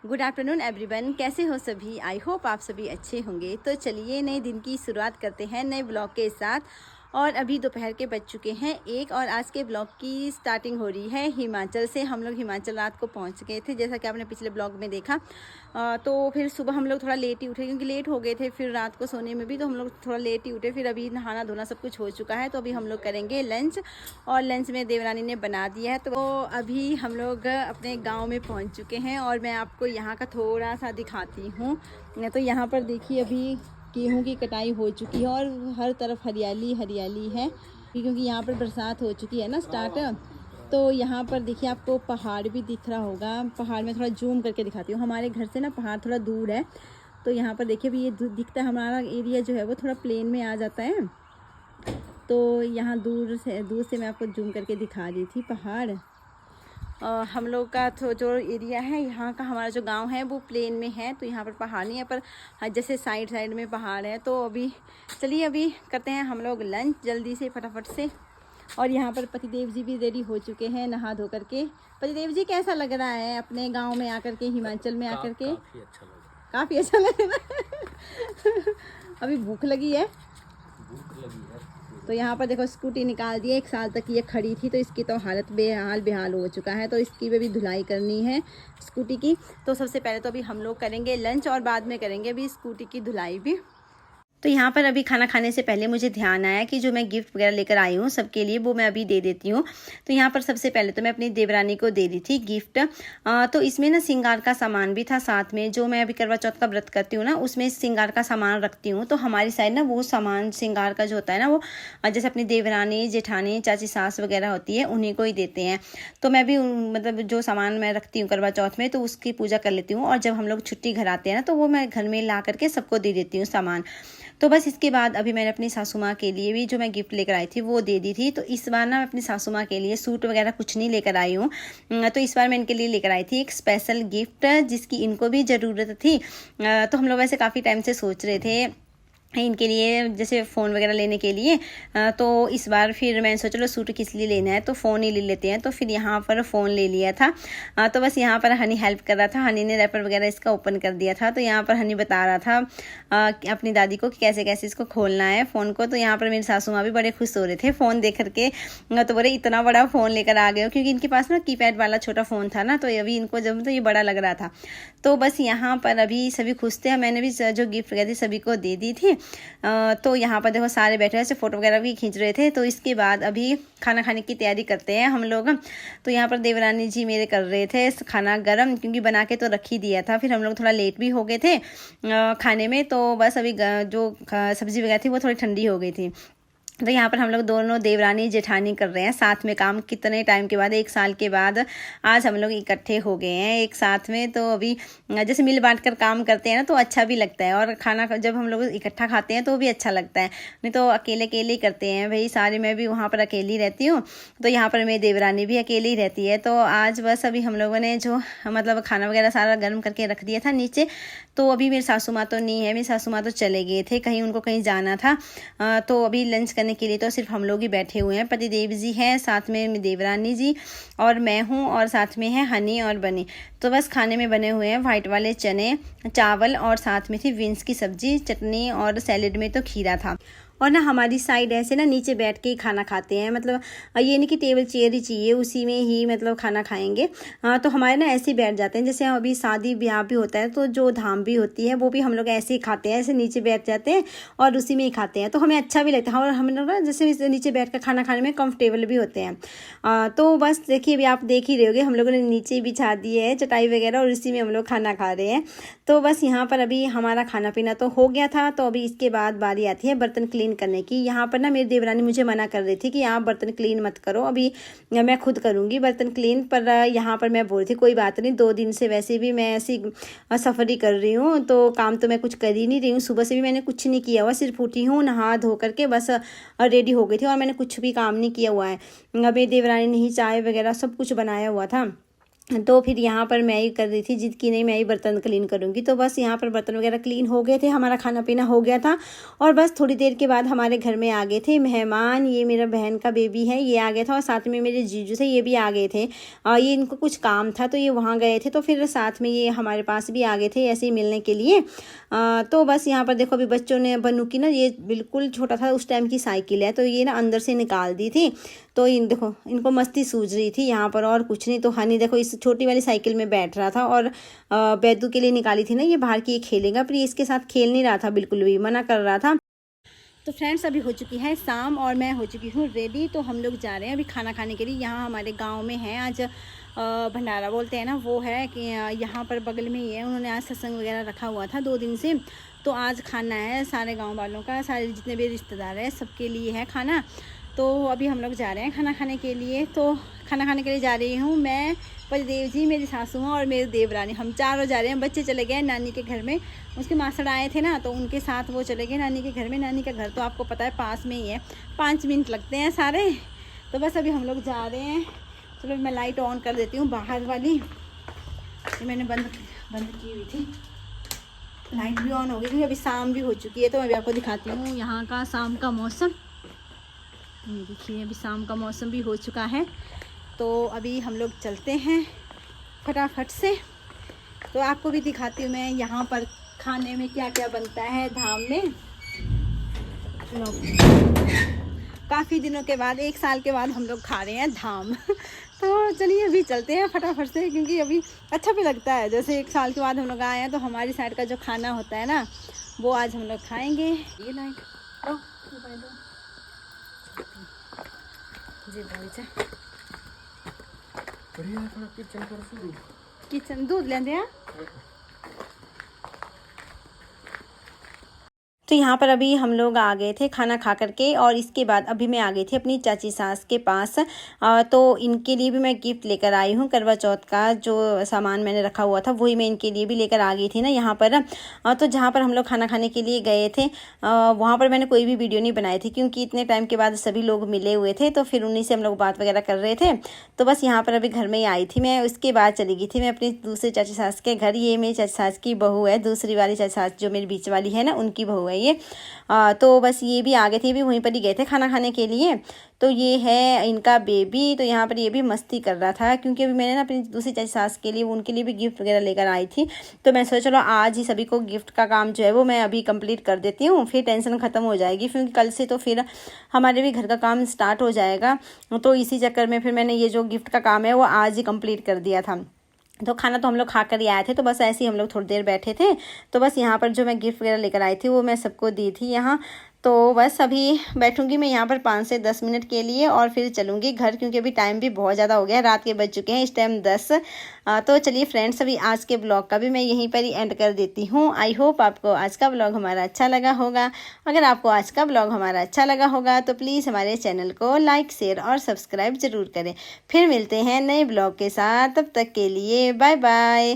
Good afternoon everyone, कैसे हो सभी। आई होप आप सभी अच्छे होंगे। तो चलिए नए दिन की शुरुआत करते हैं नए ब्लॉग के साथ। और अभी दोपहर के बज चुके हैं 1 और आज के ब्लॉग की स्टार्टिंग हो रही है हिमाचल से। हम लोग हिमाचल रात को पहुंच गए थे, जैसा कि आपने पिछले ब्लॉग में देखा। तो फिर सुबह हम लोग थोड़ा लेट ही उठे क्योंकि लेट हो गए थे। फिर रात को सोने में भी तो हम लोग थोड़ा लेट ही उठे। फिर अभी नहाना धोना सब कुछ हो चुका है, तो अभी हम लोग करेंगे लंच। और लंच में देवरानी ने बना दिया है। तो अभी हम लोग अपने गाँव में पहुँच चुके हैं और मैं आपको यहाँ का थोड़ा सा दिखाती हूँ। तो यहाँ पर देखिए अभी गेहूं की कटाई हो चुकी है और हर तरफ हरियाली हरियाली है क्योंकि यहाँ पर बरसात हो चुकी है ना स्टार्ट। तो यहाँ पर देखिए आपको पहाड़ भी दिख रहा होगा। पहाड़ में थोड़ा जूम करके दिखाती हूँ। हमारे घर से ना पहाड़ थोड़ा दूर है, तो यहाँ पर देखिए अभी ये दिखता है। हमारा एरिया जो है वो थोड़ा प्लेन में आ जाता है। तो यहाँ दूर से मैं आपको जूम करके दिखा रही थी पहाड़। हम लोग का तो जो एरिया है यहाँ का, हमारा जो गांव है वो प्लेन में है, तो यहाँ पर पहाड़ नहीं है, पर जैसे साइड साइड में पहाड़ है। तो अभी चलिए अभी करते हैं हम लोग लंच जल्दी से फटाफट से। और यहाँ पर पतिदेव जी भी रेडी हो चुके हैं नहा धो करके। पतिदेव जी कैसा लग रहा है अपने गाँव में आकर के, हिमाचल में आकर के? काफ़ी अच्छा लग रहा है। अभी भूख लगी है। तो यहाँ पर देखो स्कूटी निकाल दी है। 1 साल तक ये खड़ी थी, तो इसकी तो हालत बेहाल हो चुका है। तो इसकी भी धुलाई करनी है स्कूटी की। तो सबसे पहले तो अभी हम लोग करेंगे लंच और बाद में करेंगे अभी स्कूटी की धुलाई भी। तो यहाँ पर अभी खाना खाने से पहले मुझे ध्यान आया कि जो मैं गिफ्ट वगैरह लेकर आई हूँ सबके लिए, वो मैं अभी दे देती हूँ। तो यहाँ पर सबसे पहले तो मैं अपनी देवरानी को दे दी थी गिफ्ट। तो इसमें ना श्रृंगार का सामान भी था साथ में। जो मैं अभी करवा चौथ का व्रत करती हूँ ना, उसमें श्रृंगार का सामान रखती हूँ। तो हमारी साइड ना वो सामान श्रृंगार का जो होता है ना, वो जैसे अपनी देवरानी जेठानी चाची सास वगैरह होती है उन्हीं को ही देते हैं। तो मैं भी मतलब जो सामान मैं रखती हूँ करवा चौथ में, तो उसकी पूजा कर लेती हूँ। और जब हम लोग छुट्टी घर आते हैं ना, तो वो मैं घर में ला करके सबको दे देती हूँ सामान। तो बस इसके बाद अभी मैंने अपनी सासू माँ के लिए भी जो मैं गिफ्ट लेकर आई थी वो दे दी थी। तो इस बार ना मैं अपनी सासू माँ के लिए सूट वगैरह कुछ नहीं लेकर आई हूँ। तो इस बार मैं इनके लिए लेकर आई थी एक स्पेशल गिफ्ट जिसकी इनको भी ज़रूरत थी। तो हम लोग वैसे काफ़ी टाइम से सोच रहे थे इनके लिए, जैसे फ़ोन वगैरह लेने के लिए। तो इस बार फिर मैंने सोचा लो सूट किस लिए लेना है, तो फ़ोन ही ले लेते हैं। तो फिर यहाँ पर फ़ोन ले लिया था। तो बस यहाँ पर हनी हेल्प कर रहा था। हनी ने रैपर वगैरह इसका ओपन कर दिया था। तो यहाँ पर हनी बता रहा था अपनी दादी को कि कैसे कैसे इसको खोलना है फ़ोन को। तो यहाँ पर मेरी सासू माँ भी बड़े खुश हो रहे थे फ़ोन देख करके। तो बोले इतना बड़ा फ़ोन लेकर आ गए हो, क्योंकि इनके पास ना कीपैड वाला छोटा फ़ोन था ना, तो अभी इनको जब तो ये बड़ा लग रहा था। तो बस यहाँ पर अभी सभी खुश थे। मैंने भी जो गिफ्ट गई थी सभी को दे दी थी। तो यहाँ पर देखो सारे बैठे ऐसे फ़ोटो वगैरह भी खींच रहे थे। तो इसके बाद अभी खाना खाने की तैयारी करते हैं हम लोग। तो यहाँ पर देवरानी जी मेरे कर रहे थे खाना गरम, क्योंकि बना के तो रख ही दिया था। फिर हम लोग थोड़ा लेट भी हो गए थे खाने में। तो बस अभी जो सब्ज़ी वगैरह थी वो थोड़ी ठंडी हो गई थी। तो यहाँ पर हम लोग दोनों देवरानी जेठानी कर रहे हैं साथ में काम। कितने टाइम के बाद, 1 साल के बाद आज हम लोग इकट्ठे हो गए हैं एक साथ में। तो अभी जैसे मिल बांट कर काम करते हैं ना, तो अच्छा भी लगता है। और खाना जब हम लोग इकट्ठा खाते हैं तो भी अच्छा लगता है। नहीं तो अकेले अकेले ही करते हैं भाई सारे। मैं भी वहाँ पर अकेली रहती हूँ, तो यहाँ पर मेरी देवरानी भी अकेली ही रहती है। तो आज बस अभी हम लोगों ने जो मतलब खाना वगैरह सारा गर्म करके रख दिया था नीचे। तो अभी मेरी सासू माँ तो नहीं है, मेरी सासू माँ तो चले गए थे कहीं, उनको कहीं जाना था। तो अभी लंच करने के लिए तो सिर्फ हम लोग ही बैठे हुए हैं। पतिदेव जी हैं, साथ में देवरानी जी और मैं हूँ, और साथ में है हनी और बनी। तो बस खाने में बने हुए हैं वाइट वाले चने, चावल, और साथ में थी बीन्स की सब्जी, चटनी, और सैलेड में तो खीरा था। और ना हमारी साइड ऐसे ना नीचे बैठ के ही खाना खाते हैं। मतलब ये नहीं कि टेबल चेयर ही चाहिए, उसी में ही मतलब खाना खाएंगे। तो हमारे ना ऐसे ही बैठ जाते हैं। जैसे अभी शादी ब्याह भी होता है, तो जो धाम भी होती है वो भी हम लोग ऐसे ही खाते हैं। ऐसे नीचे बैठ जाते हैं और उसी में ही खाते हैं। तो हमें अच्छा भी लगता है, और हम लोग ना जैसे नीचे बैठ कर खाना खाने में कंफर्टेबल भी होते हैं। तो बस देखिए अभी आप देख ही रहे होगे, हम लोगों ने नीचे बिछा दी है चटाई वगैरह, और इसी में हम लोग खाना खा रहे हैं। तो बस यहाँ पर अभी हमारा खाना पीना तो हो गया था। तो अभी इसके बाद बारी आती है बर्तन क्लीन करने की। यहाँ पर ना मेरी देवरानी मुझे मना कर रही थी कि आप बर्तन क्लीन मत करो, अभी मैं खुद करूँगी बर्तन क्लीन। पर यहाँ पर मैं बोल रही थी कोई बात नहीं, 2 दिन से वैसे भी मैं ऐसी सफ़र ही कर रही हूँ, तो काम तो मैं कुछ कर ही नहीं रही हूँ। सुबह से भी मैंने कुछ नहीं किया हुआ, सिर्फ उठी हूँ, नहा धो करके बस रेडी हो गई थी, और मैंने कुछ भी काम नहीं किया हुआ है। मेरी देवरानी ने ही चाय वगैरह सब कुछ बनाया हुआ था। तो फिर यहाँ पर मैं ही कर रही थी जिद की नहीं मैं ही बर्तन क्लीन करूँगी। तो बस यहाँ पर बर्तन वगैरह क्लीन हो गए थे, हमारा खाना पीना हो गया था और बस थोड़ी देर के बाद हमारे घर में आ गए थे मेहमान। ये मेरा बहन का बेबी है, ये आ गया था और साथ में मेरे जीजू से ये भी आ गए थे। ये इनको कुछ काम था तो ये वहाँ गए थे, तो फिर साथ में ये हमारे पास भी आ गए थे ऐसे ही मिलने के लिए। तो बस यहाँ पर देखो अभी बच्चों ने बनू की ना, ये बिल्कुल छोटा था उस टाइम की साइकिल है, तो ये ना अंदर से निकाल दी थी। तो इन देखो इनको मस्ती सूझ रही थी यहाँ पर और कुछ नहीं। तो हनी देखो इस छोटी वाली साइकिल में बैठ रहा था और बैदू के लिए निकाली थी ना ये बाहर की, ये खेलेगा, पर ये इसके साथ खेल नहीं रहा था, बिल्कुल भी मना कर रहा था। तो फ्रेंड्स अभी हो चुकी है शाम और मैं हो चुकी हूँ रेडी। तो हम लोग जा रहे हैं अभी खाना खाने के लिए। यहाँ हमारे गांव में है आज भंडारा बोलते हैं ना, वो है कि यहाँ पर बगल में ही है। उन्होंने आज सत्संग वगैरह रखा हुआ था 2 दिन से, तो आज खाना है सारे गांव वालों का, सारे जितने भी रिश्तेदार हैं सबके लिए है खाना। तो अभी हम लोग जा रहे हैं खाना खाने के लिए। तो खाना खाने के लिए जा रही हूँ मैं, परिदेव जी, मेरी सासू माँ और मेरे देवरानी, हम चारों जा रहे हैं। बच्चे चले गए नानी के घर में, उसके मासड़ आए थे ना, तो उनके साथ वो चले गए नानी के घर में। नानी का घर तो आपको पता है पास में ही है, 5 मिनट लगते हैं सारे। तो बस अभी हम लोग जा रहे हैं। चलो मैं लाइट ऑन कर देती हूँ बाहर वाली, ये मैंने बंद की हुई थी। लाइट भी ऑन हो गई क्योंकि अभी शाम भी हो चुकी है। तो मैं अभी आपको दिखाती हूँ यहाँ का शाम का मौसम। ये देखिए अभी शाम का मौसम भी हो चुका है। तो अभी हम लोग चलते हैं फटाफट से। तो आपको भी दिखाती हूँ मैं यहाँ पर खाने में क्या क्या बनता है धाम में। काफ़ी दिनों के बाद, 1 साल के बाद हम लोग खा रहे हैं धाम। तो चलिए अभी चलते हैं फटाफट से, क्योंकि अभी अच्छा भी लगता है। जैसे 1 साल के बाद हम लोग आए हैं तो हमारी साइड का जो खाना होता है ना, वो आज हम लोग खाएंगे। ये लाइट जी किचन दूध लेंदे हैं। तो यहाँ पर अभी हम लोग आ गए थे खाना खा करके और इसके बाद अभी मैं आ गई थी अपनी चाची सास के पास। तो इनके लिए भी मैं गिफ्ट लेकर आई हूँ। करवा चौथ का जो सामान मैंने रखा हुआ था वही मैं इनके लिए भी लेकर आ गई थी ना यहाँ पर। तो जहाँ पर हम लोग खाना खाने के लिए गए थे वहाँ पर मैंने कोई भी वीडियो नहीं बनाई थी, क्योंकि इतने टाइम के बाद सभी लोग मिले हुए थे, तो फिर उन्हीं से हम लोग बात वगैरह कर रहे थे। तो बस यहाँ पर अभी घर में ही आई थी मैं, उसके बाद चली गई थी मैं अपनी दूसरी चाची सास के घर। ये मेरी चाची सास की बहू है, दूसरी वाली चाची सास जो मेरी बीच वाली है ना, उनकी बहू है ये। तो बस ये भी आ गए थे, भी वहीं पर ही गए थे खाना खाने के लिए। तो ये है इनका बेबी। तो यहाँ पर ये भी मस्ती कर रहा था, क्योंकि अभी मैंने ना अपनी दूसरी चाची सास के लिए, उनके लिए भी गिफ्ट वगैरह लेकर आई थी। तो मैं सोचा चलो आज ही सभी को गिफ्ट का काम जो है वो मैं अभी कंप्लीट कर देती हूँ, फिर टेंशन ख़त्म हो जाएगी, क्योंकि कल से तो फिर हमारे भी घर का काम स्टार्ट हो जाएगा। तो इसी चक्कर में फिर मैंने ये जो गिफ्ट का काम है वो आज ही कंप्लीट कर दिया था। तो खाना तो हम लोग खा कर ही आए थे, तो बस ऐसे ही हम लोग थोड़ी देर बैठे थे। तो बस यहाँ पर जो मैं गिफ्ट वगैरह लेकर आई थी वो मैं सबको दी थी यहाँ। तो बस अभी बैठूंगी मैं यहाँ पर 5 से 10 मिनट के लिए और फिर चलूँगी घर, क्योंकि अभी टाइम भी बहुत ज़्यादा हो गया है, रात के बज चुके हैं इस टाइम 10। तो चलिए फ्रेंड्स अभी आज के ब्लॉग का भी मैं यहीं पर ही एंड कर देती हूँ। आई होप आपको आज का ब्लॉग हमारा अच्छा लगा होगा। अगर आपको आज का ब्लॉग हमारा अच्छा लगा होगा तो प्लीज़ हमारे चैनल को लाइक, शेयर और सब्सक्राइब ज़रूर करें। फिर मिलते हैं नए ब्लॉग के साथ, तब तक के लिए बाय बाय।